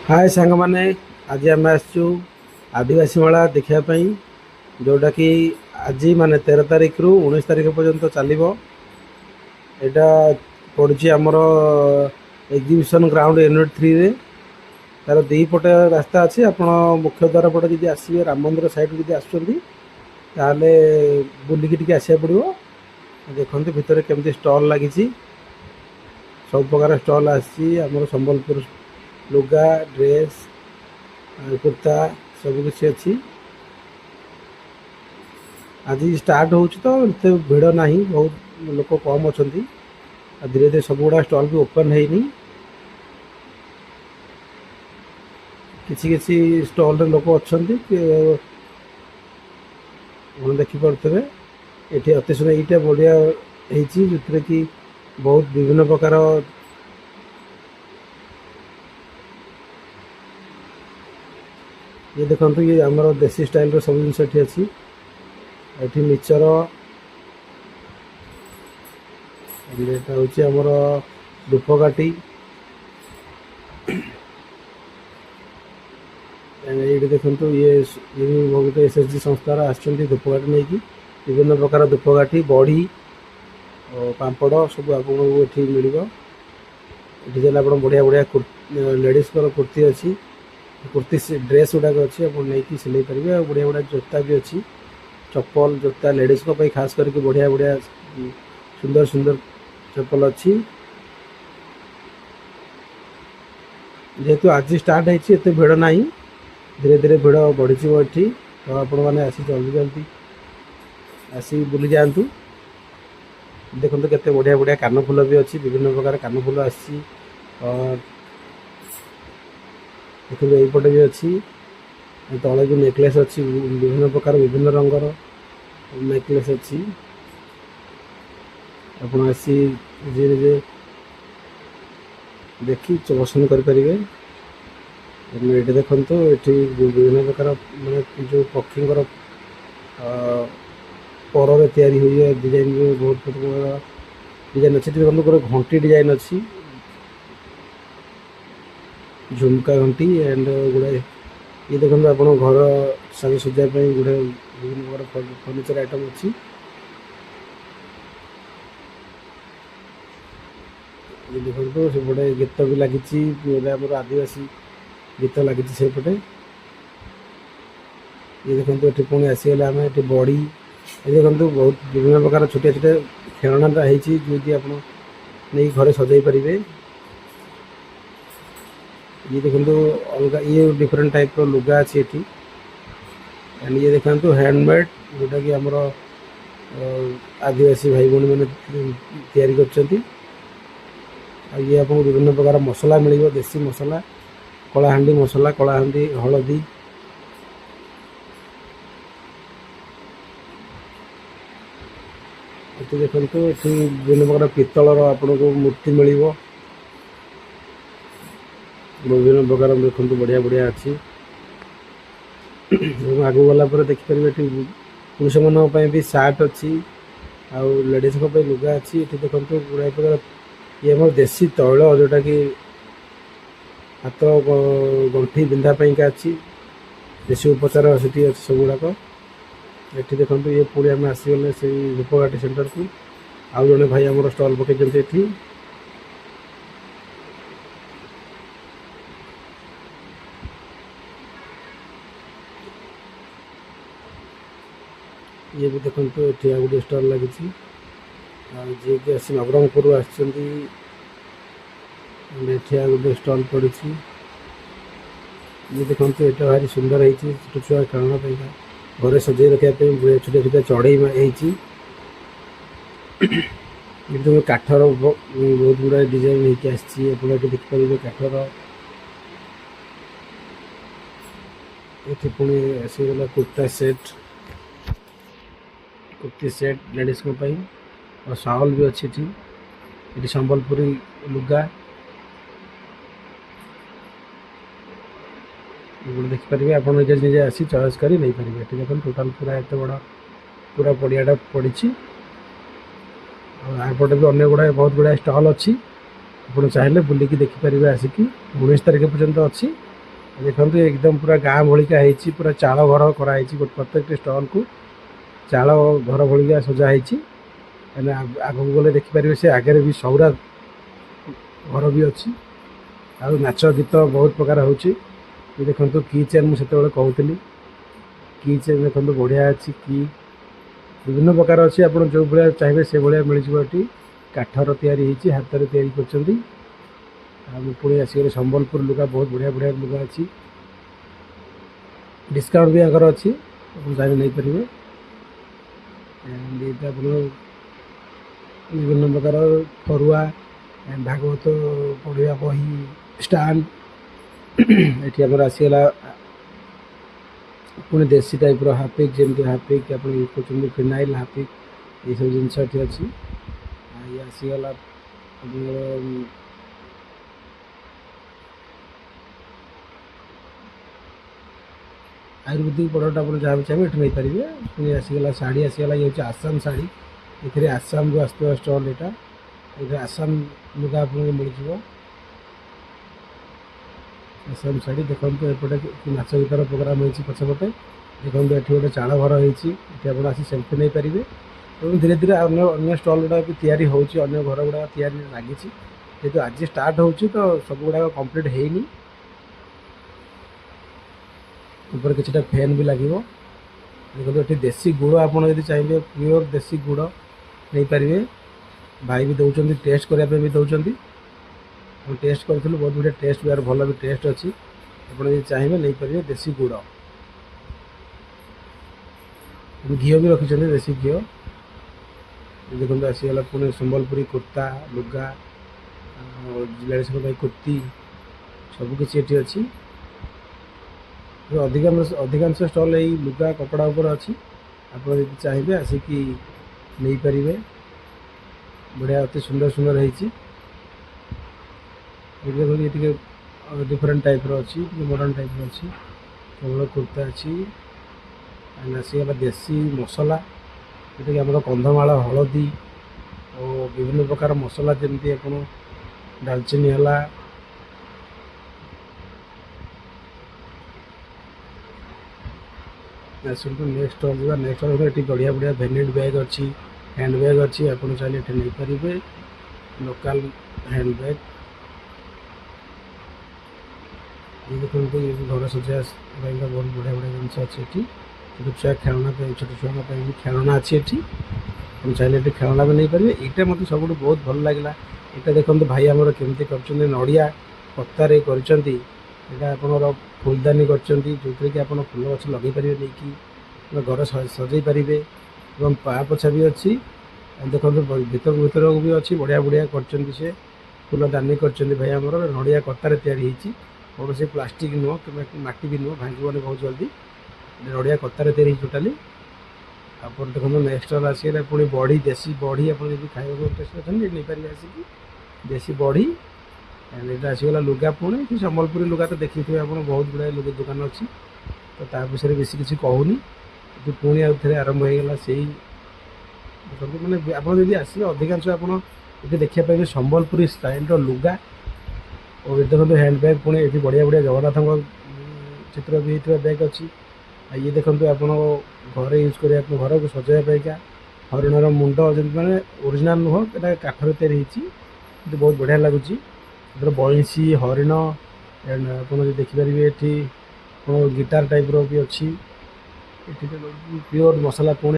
हाय सांग माने आज आम आसचु आदिवासी मेला देखापी जोटा कि आज माने 13 तारिख रु 19 तारिख पर्यंत चलो। यहाँ पड़ी आमर एग्जिबिशन ग्राउंड यूनिट 3 रे तार दी पटे रास्ता अच्छी आप मुख्य द्वार पटे जब आसवे राम मंदिर साइड जब आसते बुलिकी आसा पड़ो। देखते भितर केमती स्टल लगी सब प्रकार स्टल आमर संबलपुर लुगा ड्रेस कुर्ता सब किसी अच्छी। आज स्टार्ट हो तो भिड़ ना बहुत लोक कम अच्छा धीरे धीरे सब गुड़ा स्टल भी ओपन है किसी स्टल रे लोक अच्छा देखिपे ये अति सुंदर ये बढ़िया जो कि बहुत विभिन्न प्रकार ये देखो ये आमर देसी स्टाइल रो सब जिन अच्छी ये मिचर हूँ आमर धूपकाठी ये देखो ये गोटे एसएचजी संस्थार आसुपकाठी नहीं कि विभिन्न प्रकार धूपकाठी बड़ी और पापड़ सब आपको ये मिल ये आप बढ़िया बढ़िया लेडीज कुर्ती अच्छी कुर्ती ड्रेस गुड़ाक अच्छी आप नहीं सिलाई पारे बढ़िया बढ़िया जोता भी अच्छी चप्पल जोता लेडीज को खास करके बढ़िया बढ़िया सुंदर सुंदर चप्पल अच्छी। जेहेतु आज स्टार्ट होते भिड़ ना धीरे धीरे भिड़ बढ़ी ये तो आपण मैंने आसी जल्दी जल्दी आसी बुली जातु। देखो केते बढ़िया बढ़िया कानफुल भी अच्छी विभिन्न प्रकार कानफुल आसी और देखो यहीपटे भी अच्छी तले भी नेकलेस अच्छी विभिन्न प्रकार विभिन्न रंगर नेकलेस अच्छी आप आसी जे निजे देखी पसंद करें। ये देखो ये विभिन्न प्रकार माने जो पक्षी पर या डिजाइन भी बहुत प्रकार डिजाइन अच्छी देखो गोटे घंटी डिजाइन अच्छी झुमका घंटी एंड गुड़े ये देखो आप घर साज सजापी गुड़े विभिन्न प्रकार फर्निचर आइटम अच्छी। ये देखो से गोटे गीत भी लगी आदिवासी गीत लगी सेपटे। ये देखो ये पुणी आसीगला आम ये बड़ी ये देखो बहुत विभिन्न प्रकार छोटिया छोटिया खेलनाटा होती आप नहीं घरे सजाई पारे। ये देखो अलग ये डिफरेंट टाइप रो लुगा अच्छी एटी एंड ये देखो हैंडमेड जोटा कि आमर आदिवासी भाई भौणी मैंने कर ये आपको विभिन्न प्रकार मसला मिल देसी मसला कलाहांडी मसला कलाहांडी हलदी ये देखो ये विभिन्न प्रकार पितलर आपन को मूर्ति मिल विभिन्न प्रकार देखो बढ़िया बढ़िया अच्छी। आग गला देखिपारे पुरुष मानी भी सार्ट अच्छी आउ लेडीज लुगा अच्छी। ये देखो गुड़ाए प्रकार ये आम देसी तैल जोटा कि हाथ गंठी बिंधापी का अच्छी देसी उपचार से सब गुड़ाक ये देखो ये पुणी आम आसीगले से धूपकाठी सेंटर को आउ जड़े भाई आम स्टल पकई ये भी देखो ये गोटे स्टल लगी जी कि आस नवरंगपुर आसटे गोटे स्टल पड़ी। ये देखो ये भारी सुंदर है छोट छुआ खेलना घरे सजे रखापी छोटे छोटे चढ़ई ये काठर बहुत गुड़ा डिजाइन होती आसपे देखिपारे काठर ये पुणी आसीगला kurta set kurti set ladies को और सावल भी अच्छी ये संबलपुरी लुगा देखिपारे आप निजे निजे आसी चॉइस कर नहीं पारे। ये देखो टोटाल पूरा एत बड़ा पूरा पड़ियाटा पड़ी आरपटे भी अनेक गुड़ा बहुत गुड़ा स्टल अच्छी आप चाहिए बुलिकी देखिपारे आसिकी 19 तारिख पर्यंत अच्छी। देखते एकदम पूरा गाँ भालिका होती पूरा चाल घर कराई प्रत्येक स्टल को चाल घर भालिका सजाई आग गले देखिपारे से आगे भी सौरा घर भी अच्छी आ नाच गीत बहुत प्रकार हो देखो की चेन मुझे कहूली की चेन देखो बढ़िया अच्छी की विभिन्न प्रकार अच्छी आप जो भाया चाहिए से भाया मिल जाए काठर या हाथ या पुणी आसगले संबलपुर लुगा बहुत बढ़िया बढ़िया लुगा अच्छी डिस्काउंट भी आगर अच्छी चाहिए नहीं पारे विभिन्न प्रकार फरुआ भागवत पढ़ा बही स्टाण ये आम आसगला पुणी देसी टाइप हापिक जमी हापिक आप यूज कर फिनाइल हापिक ये सब जिनस अच्छी ये आसगला आयुर्वेदिक प्रोडक्ट आप जहाँ भी चाहिए ये नहीं पारे पुणी आसगला शाढ़ी आसगला ये हूँ आसाम शाढ़ी ये आसाम जो आसो स्टल यहाँ ये आसाम लुगा आप मिल जाए आसाम शाढ़ी देखो एपटे नाच गीतार प्रोग्राम होती पछपटे देखो ये गोटे चाल घर होती आसी सेल्फी नहीं पारे और धीरे धीरे अन्य स्टल गुड़ा भी तैयारी होची अन्य घर गुड़ा तैयारी लगी जेहतु आज स्टार्ट हो तो सब गुड़ा कंप्लीट होनी ऊपर किसी फैन भी लगे देखो ये देसी गुड़ आप चाहिए प्योर देसी गुड़ नहीं पारे भाई भी दौरान टेस्ट करने भी दौरान टेस्ट करूँ बहुत बढ़िया टेस्ट भी भल भी टेस्ट अच्छी आप चाहिए नहीं पारे देसी गुड़ घी भी रखी देसी घी देखो आसगला पुणी संबलपुरी कुर्ता लुगा लेडीज कुर्ती सबकि ये अच्छी अधिकांश स्टल यही लुगा कपड़ा उपर अच्छी आप चाहिए आसिकी नहीं पारे बढ़िया अति सुंदर सुंदर होती डिफरेंट टाइप अच्छी मॉडर्न टाइप अच्छी केवल कुर्ता अच्छी आसगला देसी मसला जोटा कि आम कंधमाल हलदी और विभिन्न प्रकार मसला जमी आप डालचीनी है नेक्स्ट नेक्स्ट ये बढ़िया बढ़िया भेनिट बैग अच्छी हैंड बैग अच्छी आप चाहिए ये नहीं पारे लोकल हैंड बैग ये देखो ये घर सजा बहुत बढ़िया बढ़िया जिन अच्छी छोट छुआ खेलना छोट छुआ भी खेलना अच्छी आप चाहिए ये खेलना भी नहीं पारे यहाँ मतलब सब बहुत भल लगे यहाँ देखो भाई आमर केमती कर नड़िया पत्तार कर फुलदानी कर जो कि आप फुल गछ लगे पारे नहीं घर सजई पारे पा पोछा भी अच्छी देखो भीतर भीतर भी अच्छी बढ़िया बढ़िया कर फुल दानी कर भाई आमर नड़िया कतार या कौन से प्लास्टिक नुह कि माटी भी नुह भांगे बहुत जल्दी नड़िया कतार या टोटाली आप देखो नेक्स्ट आसगला पुणी बड़ी देसी बड़ी आप खाइबा टेस्ट अच्छे नहीं पारे आसिक देसी बड़ी यहाँ आसगला लुगा पुणी कि संबलपुरी लुगा तो देखी थे आप बहुत गुड़ा लुगा दुकान अच्छी तो विषय बेस किसी कहूनी पुणी आउ थे आरंभ होगा से देखो मैंने आपड़ी आसवे अधिकांश आप देखा पाए संबलपुरी स्टाइल लुगा और देखो हैंड बैग पुणी ये बढ़िया बढ़िया जगन्नाथ चित्र भी होता बैग अच्छी ये देखो आप घर यूज कर घर को सजाइका हरिणर मुंड जमी मैंने ओरिजिनाल नुह ये काठर या बहुत बढ़िया लगुच बंशी हरिण एंड आप देखिपारे ये गिटार टाइप भी अच्छी प्योर मसला पुणी